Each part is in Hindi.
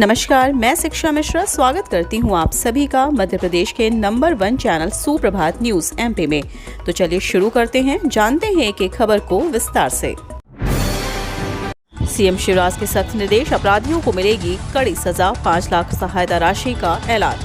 नमस्कार, मैं शिक्षा मिश्रा स्वागत करती हूं आप सभी का मध्य प्रदेश के नंबर 1 चैनल सुप्रभात न्यूज एमपी में। तो चलिए शुरू करते हैं, जानते हैं एक एक खबर को विस्तार से। सीएम शिवराज के सख्त निर्देश, अपराधियों को मिलेगी कड़ी सजा, 5 लाख सहायता राशि का ऐलान।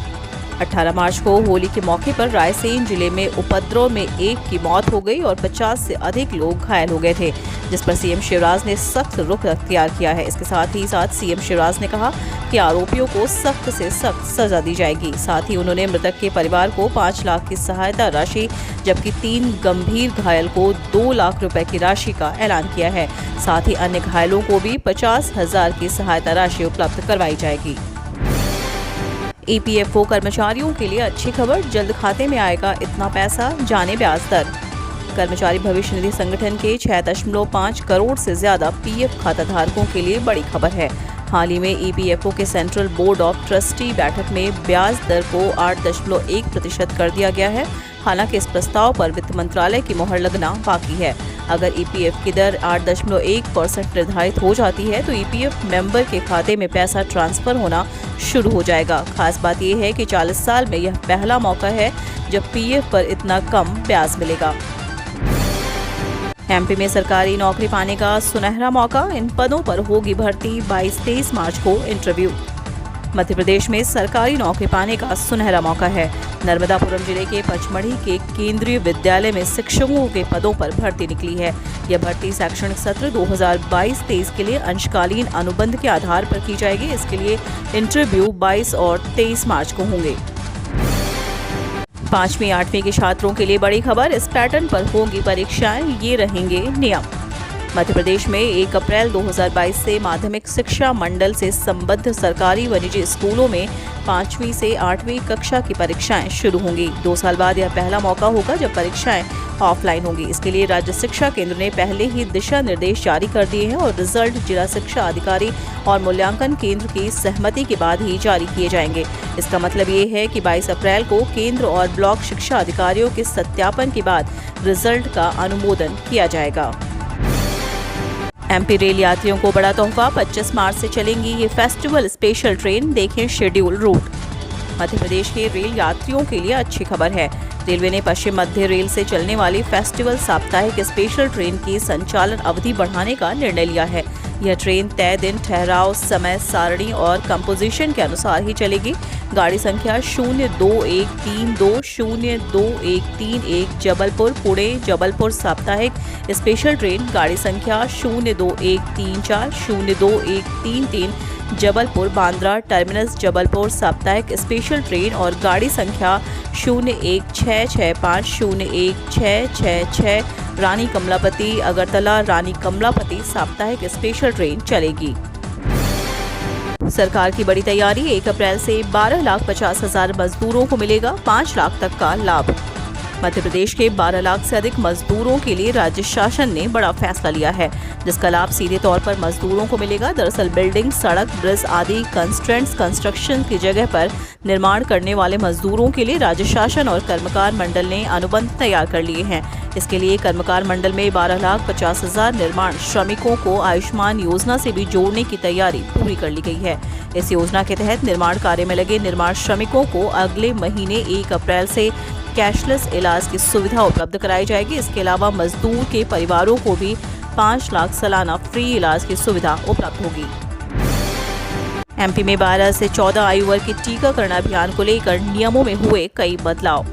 18 मार्च को होली के मौके पर रायसेन जिले में उपद्रव में एक की मौत हो गई और 50 से अधिक लोग घायल हो गए थे, जिस पर सीएम शिवराज ने सख्त रुख अख्तियार किया है। इसके साथ ही सीएम शिवराज ने कहा कि आरोपियों को सख्त से सख्त सजा दी जाएगी। साथ ही उन्होंने मृतक के परिवार को 5 लाख की सहायता राशि, जबकि 3 गंभीर घायल को 2 लाख रुपए की राशि का ऐलान किया है। साथ ही अन्य घायलों को भी 50,000 की सहायता राशि उपलब्ध करवाई जाएगी। ईपीएफओ कर्मचारियों के लिए अच्छी खबर, जल्द खाते में आएगा इतना पैसा, जाने ब्याज दर। कर्मचारी भविष्य निधि संगठन के 6.5 करोड़ से ज्यादा पीएफ खाता धारकों के लिए बड़ी खबर है। हाल ही में ईपीएफओ के सेंट्रल बोर्ड ऑफ ट्रस्टी बैठक में ब्याज दर को 8.1% कर दिया गया है। हालांकि इस प्रस्ताव पर वित्त मंत्रालय की मोहर लगना बाकी है। अगर ईपीएफ की दर 8.1% निर्धारित हो जाती है तो ईपीएफ मेंबर के खाते में पैसा ट्रांसफर होना शुरू हो जाएगा। खास बात यह है कि 40 साल में यह पहला मौका है जब पीएफ पर इतना कम ब्याज मिलेगा। एमपी में सरकारी नौकरी पाने का सुनहरा मौका, इन पदों पर होगी भर्ती, 22-23 मार्च को इंटरव्यू। मध्य प्रदेश में सरकारी नौकरी पाने का सुनहरा मौका है। नर्मदापुरम जिले के पचमढ़ी के केंद्रीय विद्यालय में शिक्षकों के पदों पर भर्ती निकली है। यह भर्ती शैक्षणिक सत्र 2022-23 के लिए अंशकालीन अनुबंध के आधार पर की जाएगी। इसके लिए इंटरव्यू 22 और 23 मार्च को होंगे। 5वीं 8वीं के छात्रों के लिए बड़ी खबर, इस पैटर्न पर होंगी परीक्षाएं, ये रहेंगे नियम। मध्य प्रदेश में 1 अप्रैल 2022 से माध्यमिक शिक्षा मंडल से संबद्ध सरकारी व निजी स्कूलों में 5वीं से 8वीं कक्षा की परीक्षाएं शुरू होंगी। 2 साल बाद यह पहला मौका होगा जब परीक्षाएं ऑफलाइन होंगी। इसके लिए राज्य शिक्षा केंद्र ने पहले ही दिशा निर्देश जारी कर दिए हैं और रिजल्ट जिला शिक्षा अधिकारी और मूल्यांकन केंद्र की सहमति के बाद ही जारी किए जाएंगे। इसका मतलब ये है कि 22 अप्रैल को केंद्र और ब्लॉक शिक्षा अधिकारियों के सत्यापन के बाद रिजल्ट का अनुमोदन किया जाएगा। एमपी रेल यात्रियों को बड़ा तोहफा, 25 मार्च से चलेंगी ये फेस्टिवल स्पेशल ट्रेन, देखें शेड्यूल रूट। मध्य प्रदेश के रेल यात्रियों के लिए अच्छी खबर है। रेलवे ने पश्चिम मध्य रेल से चलने वाली फेस्टिवल साप्ताहिक स्पेशल ट्रेन की संचालन अवधि बढ़ाने का निर्णय लिया है। यह ट्रेन तय दिन, ठहराव, समय सारणी और कंपोजिशन के अनुसार ही चलेगी। गाड़ी संख्या 0213202131 जबलपुर पुणे जबलपुर साप्ताहिक स्पेशल ट्रेन, गाड़ी संख्या 0213402133 जबलपुर बांद्रा टर्मिनस जबलपुर साप्ताहिक स्पेशल ट्रेन और गाड़ी संख्या 0166501666 रानी कमलापति अगरतला रानी कमलापति साप्ताहिक स्पेशल ट्रेन चलेगी। सरकार की बड़ी तैयारी, 1 अप्रैल से 12,50,000 मजदूरों को मिलेगा 5 लाख तक का लाभ। मध्य प्रदेश के 12 लाख से अधिक मजदूरों के लिए राज्य शासन ने बड़ा फैसला लिया है, जिसका लाभ सीधे तौर पर मजदूरों को मिलेगा। दरअसल बिल्डिंग, सड़क, ब्रिज आदि कंस्ट्रक्शन की जगह पर निर्माण करने वाले मजदूरों के लिए राज्य शासन और कर्मकार मंडल ने अनुबंध तैयार कर लिए हैं। इसके लिए कर्मकार मंडल में 12,50,000 निर्माण श्रमिकों को आयुष्मान योजना से भी जोड़ने की तैयारी पूरी कर ली गई है। इस योजना के तहत निर्माण कार्य में लगे निर्माण श्रमिकों को अगले महीने 1 अप्रैल से कैशलेस इलाज की सुविधा उपलब्ध कराई जाएगी। इसके अलावा मजदूर के परिवारों को भी 5 लाख सालाना फ्री इलाज की सुविधा उपलब्ध होगी। एमपी में 12 से 14 आयु वर्ग के टीकाकरण अभियान को लेकर नियमों में हुए कई बदलाव।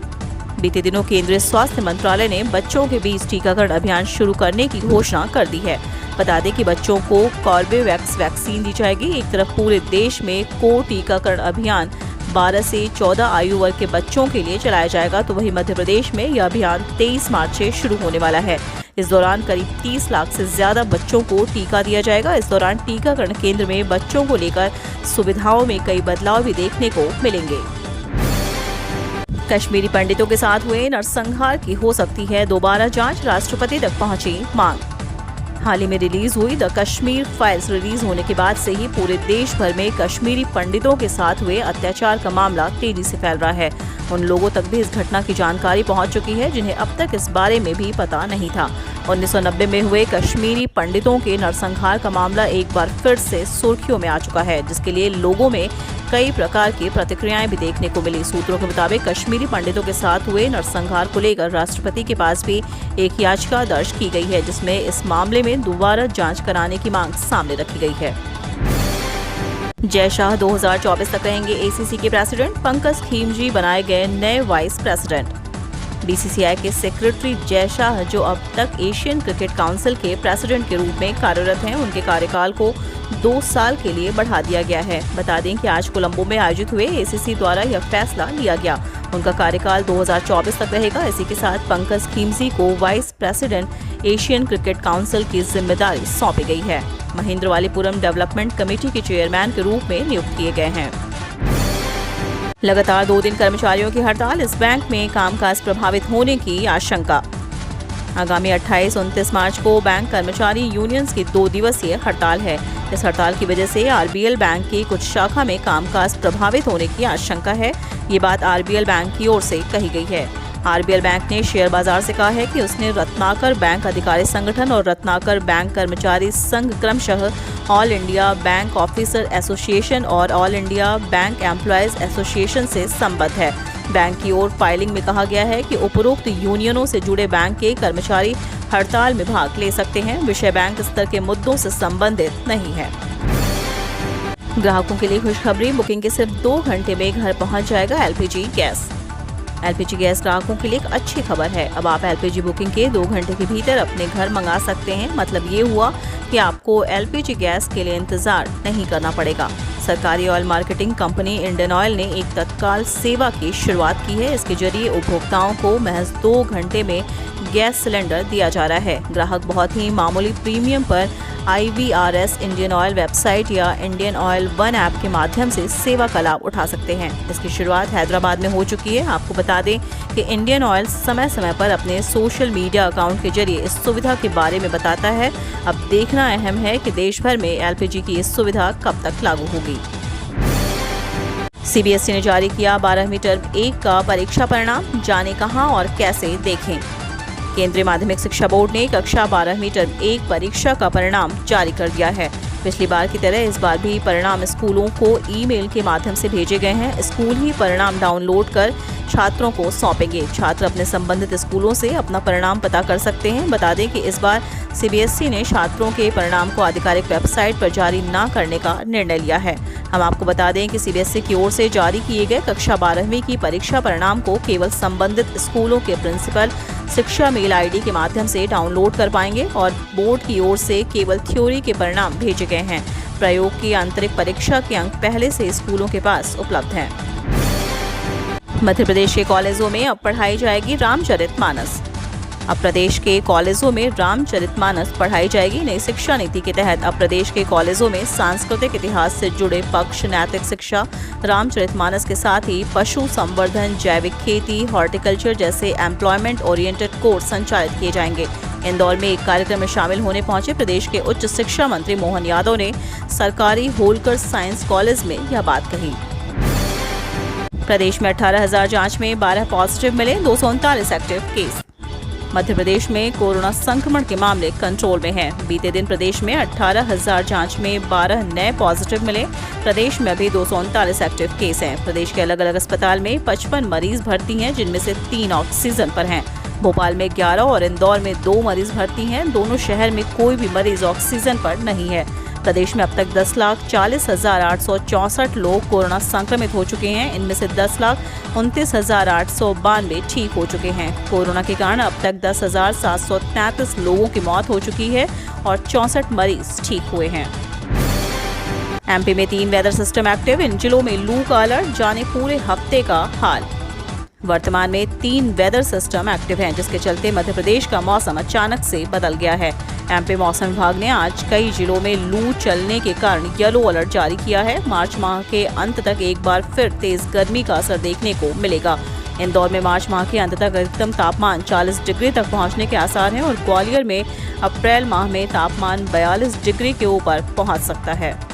बीते दिनों केंद्रीय स्वास्थ्य मंत्रालय ने बच्चों के बीच टीकाकरण अभियान शुरू करने की घोषणा कर दी है। बता दें कि बच्चों को कॉर्बेवैक्स वैक्सीन दी जाएगी। एक तरफ पूरे देश में टीकाकरण अभियान 12 से 14 आयु वर्ग के बच्चों के लिए चलाया जाएगा, तो वहीं मध्य प्रदेश में यह अभियान 23 मार्च से शुरू होने वाला है। इस दौरान करीब 30 लाख से ज्यादा बच्चों को टीका दिया जाएगा। इस दौरान टीकाकरण केंद्र में बच्चों को लेकर सुविधाओं में कई बदलाव भी देखने को मिलेंगे। कश्मीरी पंडितों के साथ हुए नरसंहार की हो सकती है दोबारा जांच, राष्ट्रपति तक पहुंची मांग। हाल ही में रिलीज हुई द कश्मीर फाइल्स रिलीज होने के बाद से ही पूरे देश भर में कश्मीरी पंडितों के साथ हुए अत्याचार का मामला तेजी से फैल रहा है। उन लोगों तक भी इस घटना की जानकारी पहुंच चुकी है जिन्हें अब तक इस बारे में भी पता नहीं था। 1990 में हुए कश्मीरी पंडितों के नरसंहार का मामला एक बार फिर से सुर्खियों में आ चुका है, जिसके लिए लोगों में कई प्रकार की प्रतिक्रियाएं भी देखने को मिली। सूत्रों के मुताबिक कश्मीरी पंडितों के साथ हुए नरसंहार को लेकर राष्ट्रपति के पास भी एक याचिका दर्ज की गई है, जिसमें इस मामले में दोबारा जांच कराने की मांग सामने रखी गई है। जय शाह 2024 तक रहेंगे एसीसी के प्रेसिडेंट, पंकज खीमजी बनाए गए नए वाइस प्रेसिडेंट। बीसीसीआई के सेक्रेटरी जय शाह, जो अब तक एशियन क्रिकेट काउंसिल के प्रेसिडेंट के रूप में कार्यरत हैं, उनके कार्यकाल को 2 साल के लिए बढ़ा दिया गया है। बता दें कि आज कोलंबो में आयोजित हुए एसीसी द्वारा यह फैसला लिया गया। उनका कार्यकाल 2024 तक रहेगा। इसी के साथ पंकज खीमजी को vice president Asian cricket council की जिम्मेदारी सौंपी गई है। महेंद्रवालीपुरम डेवलपमेंट कमेटी के चेयरमैन के रूप में नियुक्त किए गए हैं। लगातार 2 दिन कर्मचारियों की हड़ताल, इस बैंक में कामकाज प्रभावित होने की आशंका। आगामी 28-29 मार्च को बैंक कर्मचारी यूनियंस की 2 दिवसीय हड़ताल है। इस हड़ताल की वजह से आरबीएल बैंक की कुछ शाखा में कामकाज प्रभावित होने की आशंका है। ये बात आरबीएल बैंक की ओर से कही गई है। आरबीएल बैंक ने शेयर बाजार से कहा है कि उसने रत्नाकर बैंक अधिकारी संगठन और रत्नाकर बैंक कर्मचारी संघ क्रमशः All India Bank Officer Association और All India Bank Employees Association से संबद्ध है। बैंक की ओर फाइलिंग में कहा गया है कि उपरोक्त यूनियनों से जुड़े बैंक के कर्मचारी हड़ताल में भाग ले सकते हैं। विषय बैंक स्तर के मुद्दों से संबंधित नहीं है। ग्राहकों के लिए खुशखबरी, बुकिंग के सिर्फ 2 घंटे में घर पहुंच जाएगा एलपीजी गैस। एलपीजी गैस ग्राहकों के लिए एक अच्छी खबर है। अब आप एलपीजी बुकिंग के 2 घंटे के भीतर अपने घर मंगा सकते हैं। मतलब ये हुआ कि आपको एलपीजी गैस के लिए इंतजार नहीं करना पड़ेगा। सरकारी oil marketing company Indian oil ने एक तत्काल सेवा की शुरुआत की है। इसके जरिए उपभोक्ताओं को महज 2 घंटे में गैस सिलेंडर दिया जा रहा है। ग्राहक बहुत ही मामूली प्रीमियम पर IVRS इंडियन ऑयल वेबसाइट या इंडियन ऑयल वन ऐप के माध्यम से सेवा का लाभ उठा सकते हैं। इसकी शुरुआत हैदराबाद में हो चुकी है। आपको बता दें कि इंडियन ऑयल समय समय पर अपने सोशल मीडिया अकाउंट के जरिए इस सुविधा के बारे में बताता है। अब देखना अहम है कि देश भर में एलपीजी की इस सुविधा कब तक लागू होगी। सीबीएसई ने जारी किया 12वीं टर्म 1 का परीक्षा परिणाम, जाने कहां और कैसे देखें। केंद्रीय माध्यमिक शिक्षा बोर्ड ने कक्षा 12वीं टर्म 1 परीक्षा का परिणाम जारी कर दिया है। पिछली बार की तरह इस बार भी परिणाम स्कूलों को ईमेल के माध्यम से भेजे गए हैं। स्कूल ही परिणाम डाउनलोड कर छात्रों को सौंपेंगे। छात्र अपने संबंधित स्कूलों से अपना परिणाम पता कर सकते हैं। बता दें कि इस बार सीबीएसई ने छात्रों के परिणाम को आधिकारिक वेबसाइट पर जारी न करने का निर्णय लिया है। हम आपको बता दें कि सीबीएसई की ओर से जारी किए गए कक्षा 12वीं की परीक्षा परिणाम को केवल संबंधित स्कूलों के प्रिंसिपल शिक्षा मेल आईडी के माध्यम से डाउनलोड कर पाएंगे और बोर्ड की ओर से केवल थ्योरी के परिणाम भेजे गए हैं। प्रयोग की आंतरिक परीक्षा के अंक पहले से स्कूलों के पास उपलब्ध हैं। मध्य प्रदेश के कॉलेजों में अब पढ़ाई जाएगी रामचरितमानस। अब प्रदेश के कॉलेजों में रामचरितमानस पढ़ाई जाएगी। नई शिक्षा नीति के तहत अब प्रदेश के कॉलेजों में सांस्कृतिक इतिहास से जुड़े पक्ष, नैतिक शिक्षा, रामचरितमानस के साथ ही पशु संवर्धन, जैविक खेती, हॉर्टिकल्चर जैसे एम्प्लॉयमेंट ओरिएंटेड कोर्स संचालित किए जाएंगे। इंदौर में एक कार्यक्रम में शामिल होने पहुंचे प्रदेश के उच्च शिक्षा मंत्री मोहन यादव ने सरकारी होलकर साइंस कॉलेज में यह बात कही। प्रदेश में 18,000 जांच में 12 पॉजिटिव मिले, 239 एक्टिव केस। मध्य प्रदेश में कोरोना संक्रमण के मामले कंट्रोल में हैं। बीते दिन प्रदेश में 18,000 जांच में 12 नए पॉजिटिव मिले। प्रदेश में अभी 239 एक्टिव केस हैं। प्रदेश के अलग अलग अस्पताल में 55 मरीज भर्ती हैं, जिनमें से 3 ऑक्सीजन पर हैं। भोपाल में 11 और इंदौर में 2 मरीज भर्ती हैं। दोनों शहर में कोई भी मरीज ऑक्सीजन पर नहीं है। प्रदेश में अब तक 10,40,864 लोग कोरोना संक्रमित हो चुके हैं। इनमें से 10,29,892 ठीक हो चुके हैं। कोरोना के कारण अब तक 10,733 लोगों की मौत हो चुकी है और 64 मरीज ठीक हुए हैं। एमपी में 3 वेदर सिस्टम एक्टिव, इन जिलों में लू का अलर्ट, जाने पूरे हफ्ते का हाल। वर्तमान में 3 वेदर सिस्टम एक्टिव हैं, जिसके चलते मध्य प्रदेश का मौसम अचानक से बदल गया है। एमपी मौसम विभाग ने आज कई जिलों में लू चलने के कारण येलो अलर्ट जारी किया है। मार्च माह के अंत तक एक बार फिर तेज गर्मी का असर देखने को मिलेगा। इंदौर में मार्च माह के अंत तक अधिकतम तापमान 40 डिग्री तक पहुंचने के आसार हैं और ग्वालियर में अप्रैल माह में तापमान 42 डिग्री के ऊपर पहुंच सकता है।